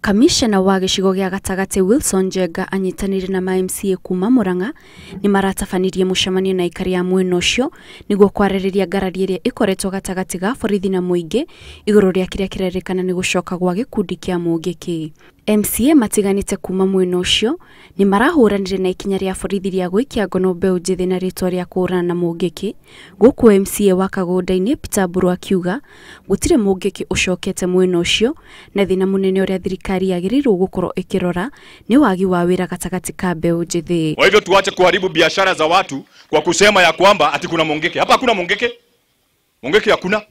Kamishna wa gĩcigo gĩa Gatagati Wilson Njenga anyitanĩire na MCA kuma Murang'a ni maratabanirie mũcemanio na aikari a mwena ũcio nĩguo kwarĩrĩria ngarari ĩrĩa ĩkoretwo gatagatĩ ga borithi na mũingĩ igũrũ rĩa kĩrĩa kĩrerĩkana nĩ gũcoka gwa gĩkundi kĩa mũngĩki. MCA matiganĩte kuma mwena ũcio ni marahũranire na ikinya rĩa borithi rĩa gũikia ngono mbeũ njĩthĩ na rĩtwa rĩa kũhũrana na mũngĩki. Gũkũ MCA wa Kagũnda-inĩ Peter Mburu akiuga gũtirĩ mũngĩki ũcokete mwena ũcio na thĩna mũnene ũrĩa thirikari yagĩrĩirwo gũkorwo ĩkĩrora ni wagi wa wĩra gatagatĩ ka mbeũ njĩthĩ. Kwa hivyo tuache kuharibu biashara za watu kwa kusema ya kwamba ati kuna mũngĩki. Hapa hakuna mũngĩki. Mũngĩki hakuna.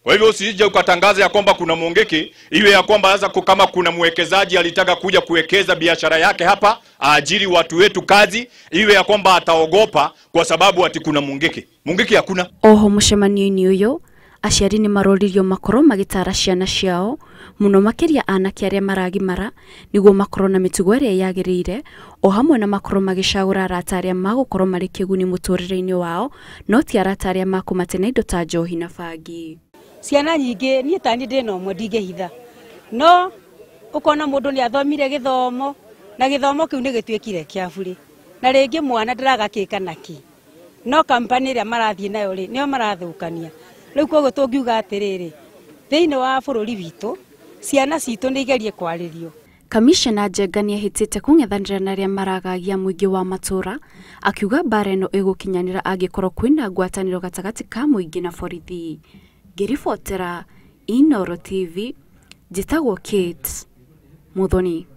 Kwa hivyo usije ukatangaza ya kwamba kuna mũngĩki, iwe ya kwamba sasa kama kuna mwekezaji alitaka kuja kuwekeza biashara yake hapa, aajiri watu wetu kazi, iwe ya kwamba ataogopa kwa sababu ati kuna mũngĩki. Mũngĩki hakuna. Oho mũcemanio-inĩ ũyũ aciari ni maroririo makorwo magĩtara ciana ciao muno makĩria anake arĩa maragimara nĩguo makorwo na mĩtugo ĩrĩa yagĩrĩire, o hamwe na makorwo magĩcagũra arata arĩa magũkorwo marĩ kĩguni mũtũrĩre-inĩ wao no ti arata arĩa makũmatena indo ta njohi na bangi. Ciana nyingĩ niĩ tani ndĩna ũmwe ndingĩhitha, no ũkona mũndũ nĩ athomire gĩthomo na gĩthomo kĩu nĩ gĩtuĩkire kĩa bure, na rĩngĩ mwana ndaragakĩka naki, no kampani ĩrĩa marathiĩ nayo rĩ nĩo marathũkania. Rĩu koguo tũngiuga atĩrĩrĩ, thĩinĩ wa bũrũri witũ ciana citũ nĩ igerie kwarĩrio. Kamishna Njenga nĩ ahĩtĩte kũng'ethanĩra na arĩa maragagia mũingĩ wa matũra, akiuga mbara ĩno ĩgũkinyanĩra angĩkorwo kwĩna ngwatanĩro gatagatĩ ka mũingĩ na borithi. Ngĩribotera Inooro TV, njĩtagwo Kate Muthoni.